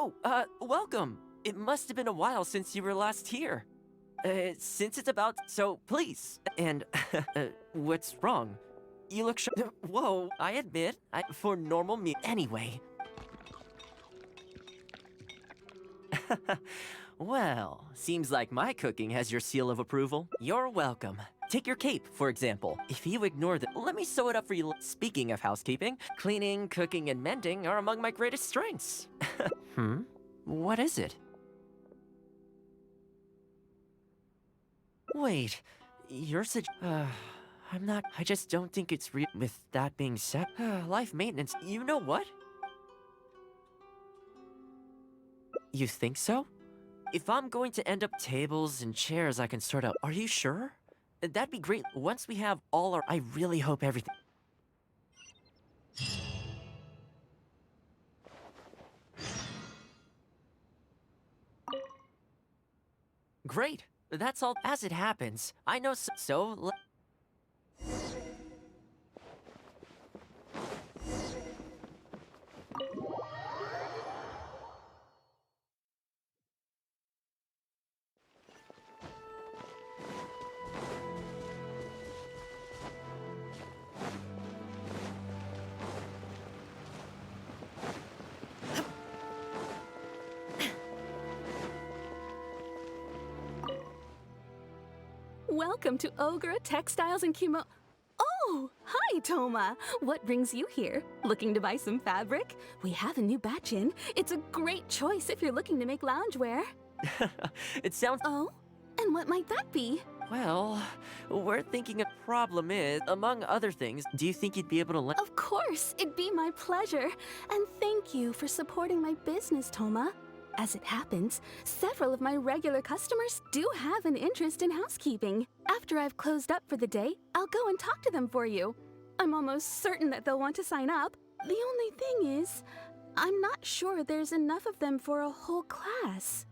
Oh, welcome. It must have been a while since you were last here. Since it's about, so please. And, what's wrong? You look whoa, I admit, for normal me anyway. Well, seems like my cooking has your seal of approval. You're welcome. Take your cape, for example. If you ignore the, let me sew it up for you. Speaking of housekeeping, cleaning, cooking, and mending are among my greatest strengths. What is it? Wait, you're such, I'm not, I just don't think it's real. With that being said, life maintenance, you know what? You think so? If I'm going to end up tables and chairs I can sort out, are you sure? That'd be great. Once we have all our, I really hope everything. Great. That's all. As it happens, I know so. Welcome to Ogre Textiles and Kimo. Oh, hi, Thoma. What brings you here? Looking to buy some fabric? We have a new batch in. It's a great choice if you're looking to make loungewear. It sounds. Oh, and what might that be? Well, we're thinking a problem is, among other things, do you think you'd be able to let? Of course, it'd be my pleasure. And thank you for supporting my business, Thoma. As it happens, several of my regular customers do have an interest in housekeeping. After I've closed up for the day, I'll go and talk to them for you. I'm almost certain that they'll want to sign up. The only thing is, I'm not sure there's enough of them for a whole class.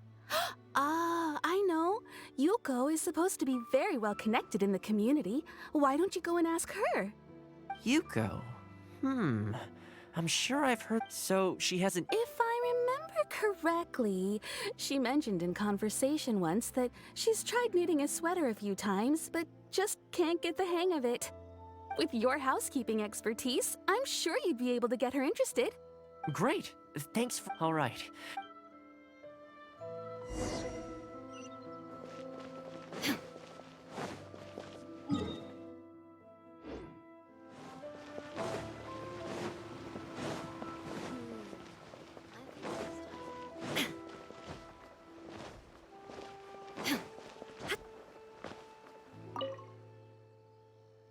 Ah, I know. Yuko is supposed to be very well connected in the community. Why don't you go and ask her? Yuko. I'm sure I've heard. So she hasn't. If I remember correctly, she mentioned in conversation once that she's tried knitting a sweater a few times, but just can't get the hang of it. With your housekeeping expertise, I'm sure you'd be able to get her interested. Great. Thanks for. All right.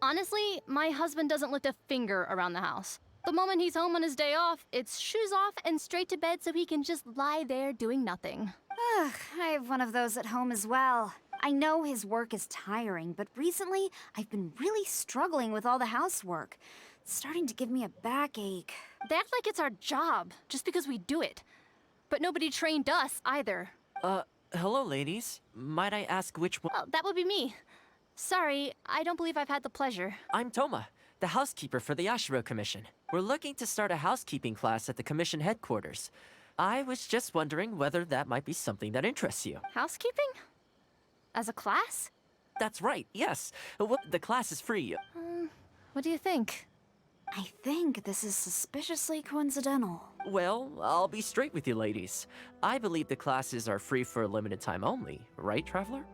Honestly, my husband doesn't lift a finger around the house. The moment he's home on his day off, it's shoes off and straight to bed so he can just lie there doing nothing. Ugh, I have one of those at home as well. I know his work is tiring, but recently I've been really struggling with all the housework. It's starting to give me a backache. They act like it's our job, just because we do it. But nobody trained us either. Hello, ladies. Might I ask which one? Well, that would be me. Sorry, I don't believe I've had the pleasure. I'm Thoma, the housekeeper for the Yashiro Commission. We're looking to start a housekeeping class at the Commission headquarters. I was just wondering whether that might be something that interests you. Housekeeping? As a class? That's right, yes. The class is free. What do you think? I think this is suspiciously coincidental. Well, I'll be straight with you, ladies. I believe the classes are free for a limited time only, right, Traveler?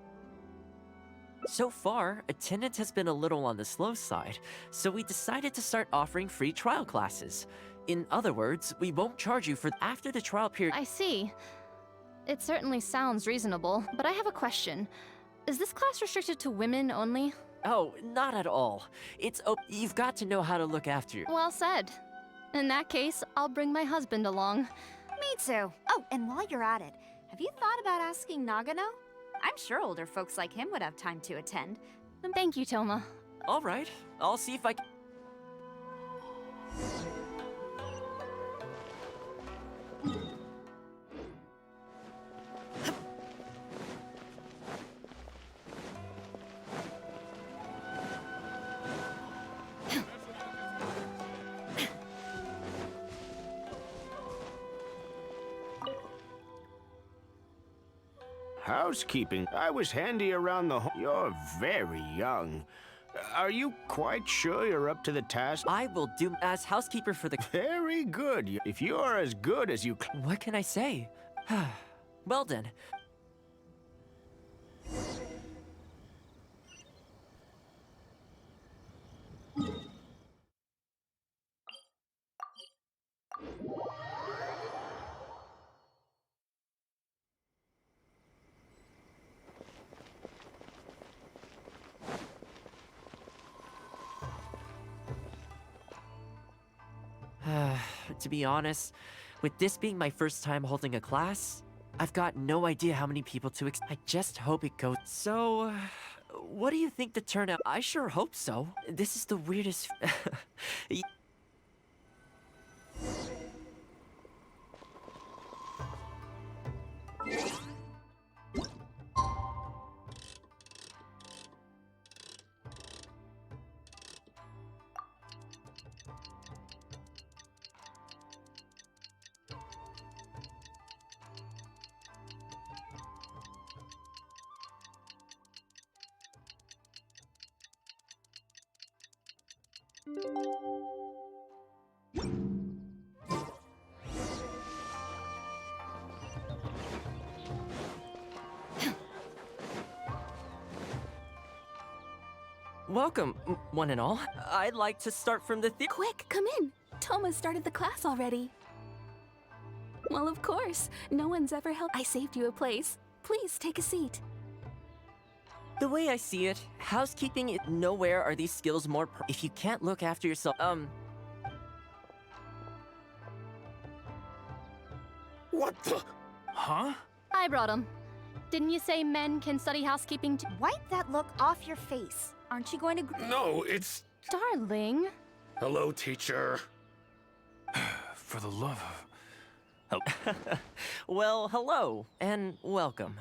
So far, attendance has been a little on the slow side, so we decided to start offering free trial classes. In other words, we won't charge you for after the trial period. I see. It certainly sounds reasonable, but I have a question. Is this class restricted to women only? Oh, not at all. You've got to know how to look after your. Well said. In that case, I'll bring my husband along. Me too. Oh, and while you're at it, have you thought about asking Nagano? I'm sure older folks like him would have time to attend. Thank you, Thoma. All right, I'll see if I can. housekeeping. I was handy around the home. You're very young. Are you quite sure you're up to the task? I will do as housekeeper for the... Very good. If you're as good as you... What can I say? Well then. To be honest, with this being my first time holding a class, I've got no idea how many people to I just hope it goes. So, what do you think the turnout? I sure hope so. This is the weirdest. Welcome, one and all. I'd like to start from the Quick, come in. Thoma started the class already. Well, of course. No one's ever helped. I saved you a place. Please take a seat. The way I see it, housekeeping, nowhere are these skills more if you can't look after yourself, What the... Huh? I brought him. Didn't you say men can study housekeeping too? Wipe that look off your face. Aren't you going to... No, it's... Darling. Hello, teacher. For the love of... Well, hello, and welcome.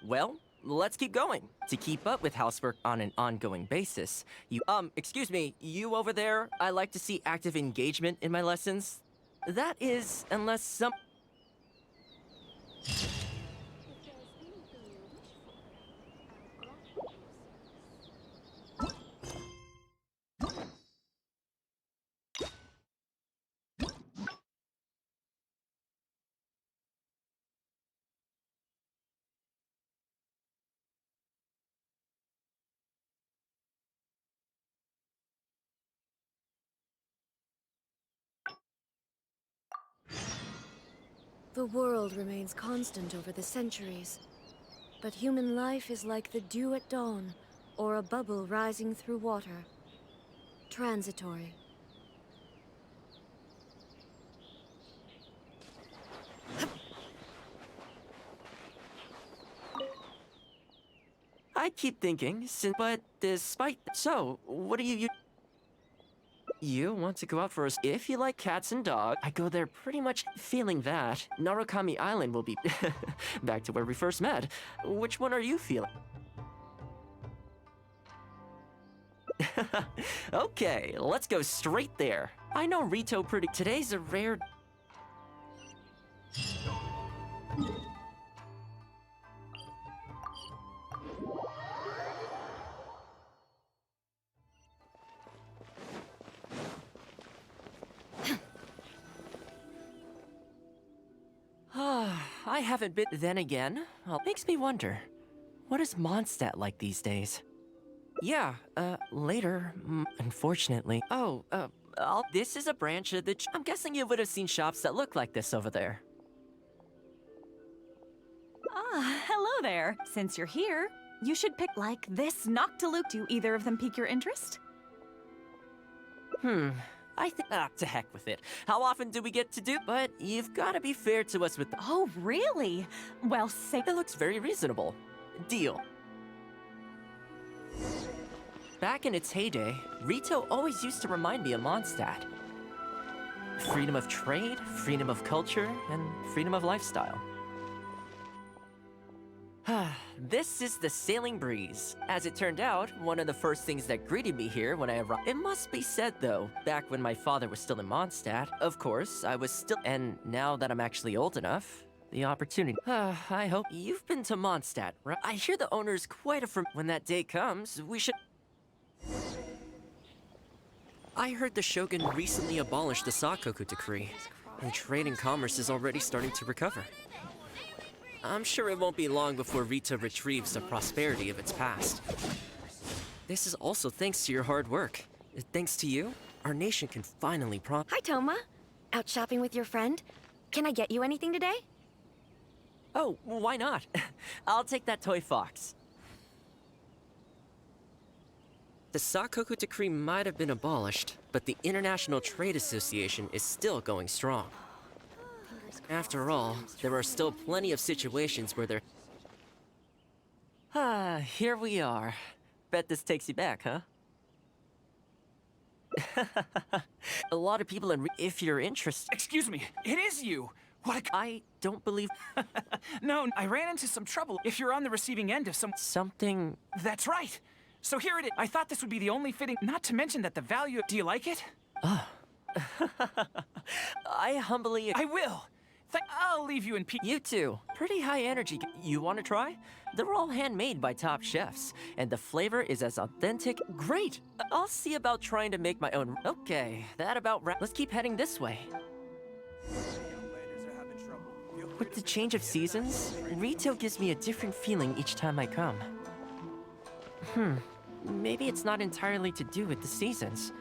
Well, let's keep going. To keep up with housework on an ongoing basis, excuse me, you over there, I like to see active engagement in my lessons. That is, unless some... The world remains constant over the centuries, but human life is like the dew at dawn, or a bubble rising through water. Transitory. I keep thinking, but despite... So, what do you... You want to go out for a... If you like cats and dogs, I go there pretty much feeling that. Narukami Island will be back to where we first met. Which one are you feeling? Okay, let's go straight there. I know Rito pretty... Today's a rare... I haven't been... Then again, makes me wonder, what is Mondstadt like these days? Yeah, later, unfortunately. Oh, this is a branch of the... I'm guessing you would have seen shops that look like this over there. Ah, hello there. Since you're here, you should pick like this Noctiluke. Do either of them pique your interest? I think... to heck with it. How often do we get to do... But you've got to be fair to us with the... Oh, really? Well, say... It looks very reasonable. Deal. Back in its heyday, Rito always used to remind me of Mondstadt. Freedom of trade, freedom of culture, and freedom of lifestyle. This is the Sailing Breeze. As it turned out, one of the first things that greeted me here when I arrived... It must be said, though, back when my father was still in Mondstadt, of course, I was still... And now that I'm actually old enough, the opportunity. I hope you've been to Mondstadt, right? I hear the owner's quite a when that day comes, we should... I heard the Shogun recently abolished the Sakoku decree, and trade and commerce is already starting to recover. I'm sure it won't be long before Rito retrieves the prosperity of its past. This is also thanks to your hard work. Thanks to you, our nation can finally Hi, Thoma. Out shopping with your friend? Can I get you anything today? Oh, why not? I'll take that toy fox. The Sakoku decree might have been abolished, but the International Trade Association is still going strong. After all, there are still plenty of situations where there... Here we are. Bet this takes you back, huh? A lot of people if you're interested... Excuse me, it is you! What a... I don't believe... No, I ran into some trouble. If you're on the receiving end of Something... That's right! So here it is. I thought this would be the only fitting... Not to mention that the value... Do you like it? I humbly... I will! I'll leave you in peace. You too. Pretty high energy. You want to try? They're all handmade by top chefs, and the flavor is as authentic. Great! I'll see about trying to make my own. Okay, that about let's keep heading this way. With the change of seasons, Rito gives me a different feeling each time I come. Maybe it's not entirely to do with the seasons.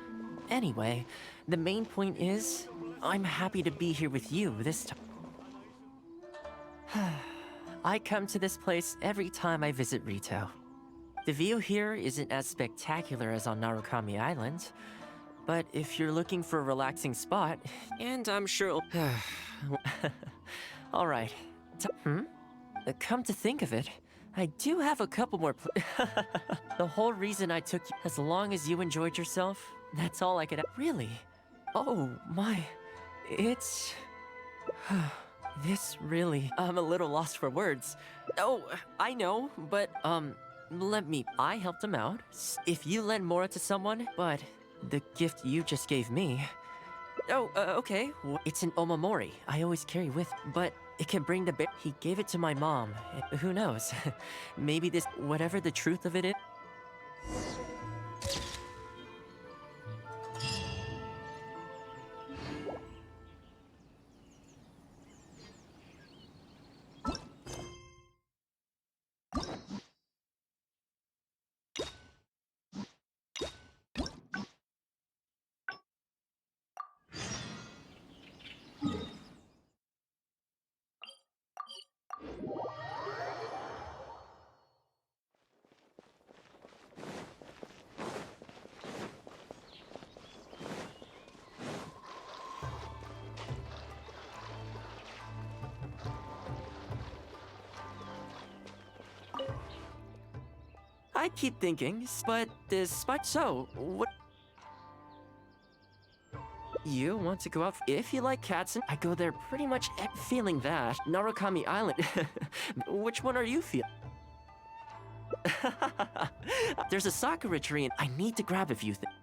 Anyway, the main point is, I'm happy to be here with you this time. I come to this place every time I visit Rito. The view here isn't as spectacular as on Narukami Island, but if you're looking for a relaxing spot, and I'm sure... Alright. Come to think of it, I do have a couple more The whole reason I took you... As long as you enjoyed yourself, that's all I could... Really? Oh, my... It's... This really... I'm a little lost for words. Oh, I know, but, let me... I helped him out. If you lend Mora to someone, but the gift you just gave me... Oh, okay. It's an omamori I always carry with, but it can bring the bear... He gave it to my mom. Who knows? Maybe this... Whatever the truth of it is... I keep thinking, but despite so, what... You want to go out? If you like cats, and I go there pretty much feeling that. Narukami Island. Which one are you feeling? There's a sakura tree and I need to grab a few things.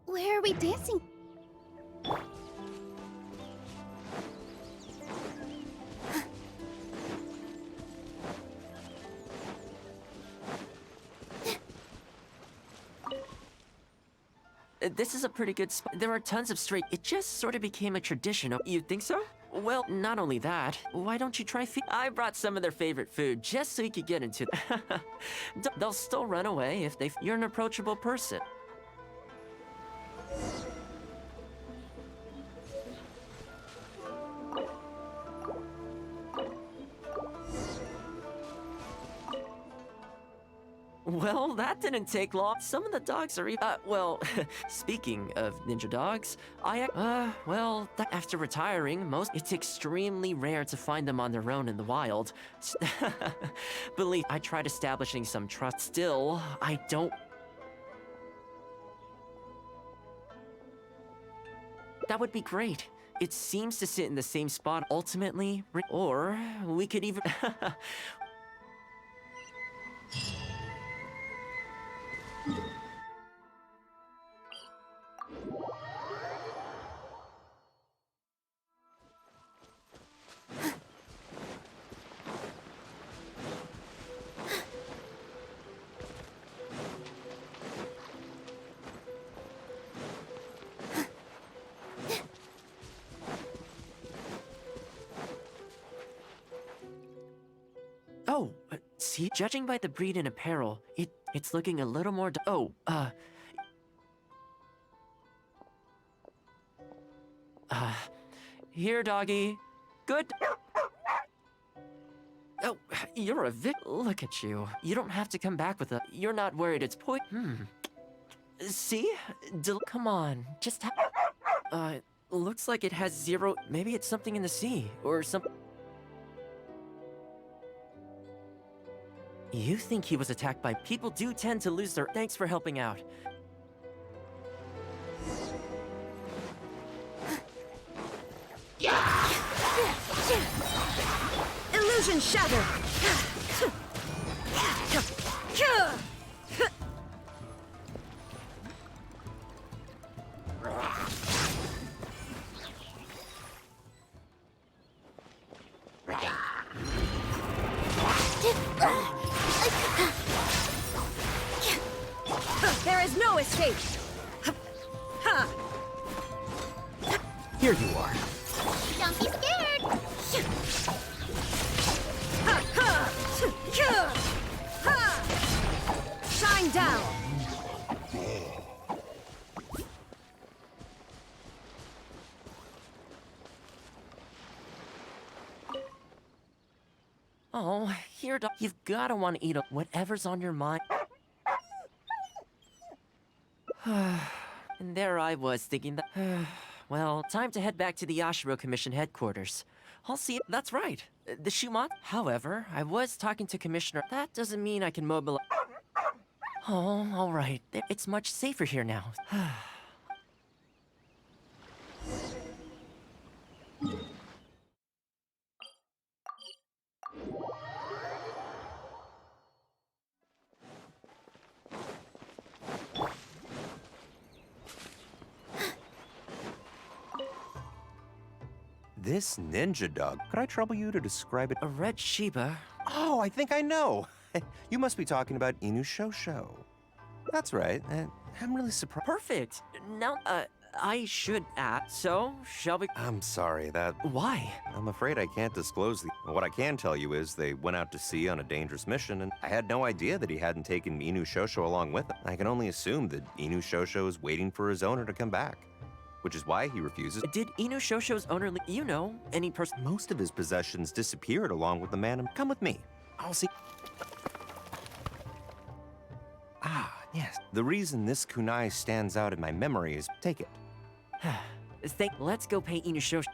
Where are we dancing? This is a pretty good spot. There are tons of straight... It just sort of became a tradition. You think so? Well, not only that, why don't you try I brought some of their favorite food just so you could get into... They'll still run away if they... You're an approachable person. Well, that didn't take long. Some of the dogs are well, speaking of ninja dogs, after retiring, it's extremely rare to find them on their own in the wild. Believe, I tried establishing some trust. Still, I don't... That would be great. It seems to sit in the same spot ultimately, or we could even... Oh, see, judging by the breed and apparel, it's looking a little more... Here, doggy. Good. Oh, you're a Look at you. You don't have to come back with a... You're not worried it's See? Come on, just looks like it has 0... Maybe it's something in the sea, or something... You think he was attacked by... People do tend to lose their... Thanks for helping out. Illusion shatter! There is no escape! Here you are. Don't be scared! Shine down! Oh, here, dog. You've gotta want to eat whatever's on your mind. And there I was thinking that... Well, time to head back to the Yashiro Commission headquarters. I'll see... That's right. The Shumat... However, I was talking to Commissioner... That doesn't mean I can mobilize... Oh, all right. It's much safer here now. This ninja dog, could I trouble you to describe it? A red Shiba. Oh, I think I know. You must be talking about Inu Shosho. That's right. I'm really surprised. Perfect. Now, I should ask. So, shall we... I'm sorry, Why? I'm afraid I can't disclose What I can tell you is they went out to sea on a dangerous mission, and I had no idea that he hadn't taken Inu Shosho along with him. I can only assume that Inu Shosho is waiting for his owner to come back, which is why he refuses. Did Inu Shosho's owner, any person... Most of his possessions disappeared along with the man. Come with me. I'll see. Ah, yes. The reason this kunai stands out in my memory is... Take it. Let's go pay Inu Shosho...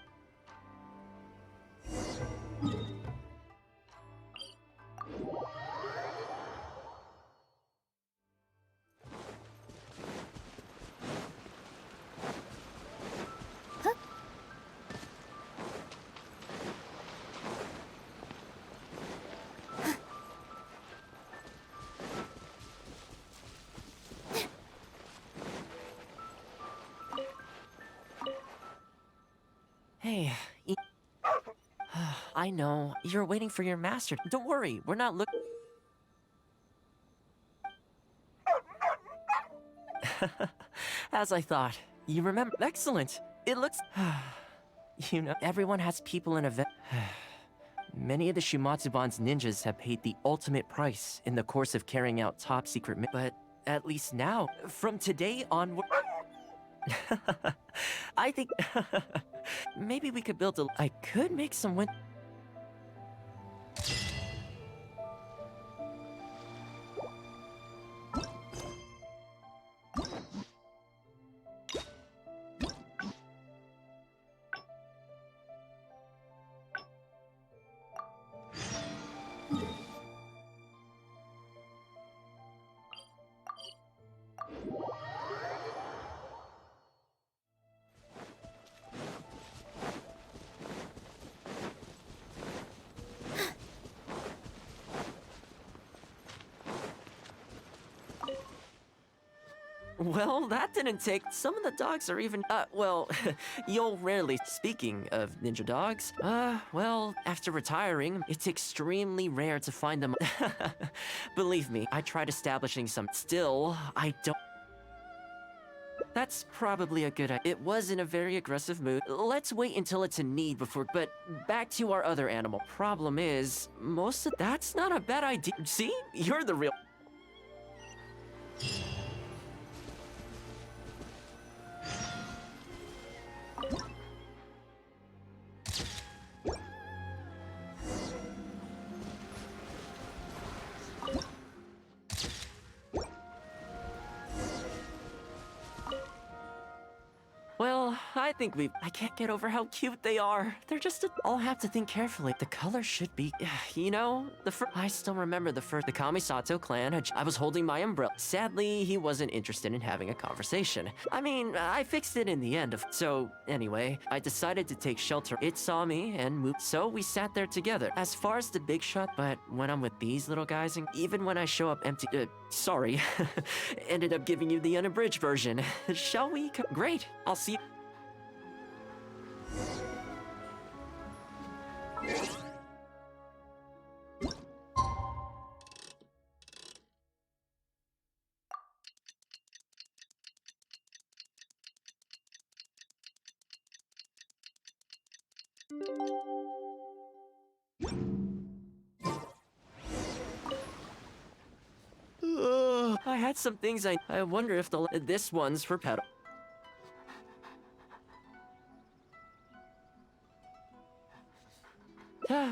Hey, I know. You're waiting for your master. Don't worry, we're not looking... As I thought. You remember... Excellent! It looks... everyone has people in a... Many of the Shumatsuban's ninjas have paid the ultimate price in the course of carrying out top-secret... But at least now, from today onward... I think... Maybe we could build a... I could make some win... Well, that didn't take. Some of the dogs are even, well, you'll rarely. Speaking of ninja dogs, well, after retiring, it's extremely rare to find them. Believe me, I tried establishing some. Still, I don't. That's probably a good idea. It was in a very aggressive mood. Let's wait until it's in need before. But back to our other animal. Problem is, most of. That's not a bad idea. See? You're the real. Well, I think I can't get over how cute they are. They're just I'll have to think carefully. The color should be, you know, I still remember the Kamisato clan. I was holding my umbrella. Sadly, he wasn't interested in having a conversation. I mean, I fixed it in the end. So, anyway, I decided to take shelter. It saw me and moved, so we sat there together. As far as the big shot, but when I'm with these little guys, and even when I show up empty, sorry, ended up giving you the unabridged version. Shall we? Great. I'll see you. I had some things I wonder if this one's for pedal.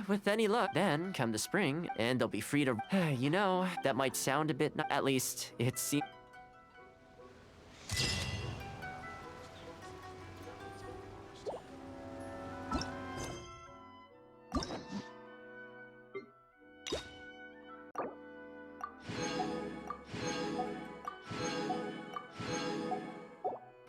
With any luck, then come the spring, and they'll be free to. You know, that might sound a bit. At least, it's.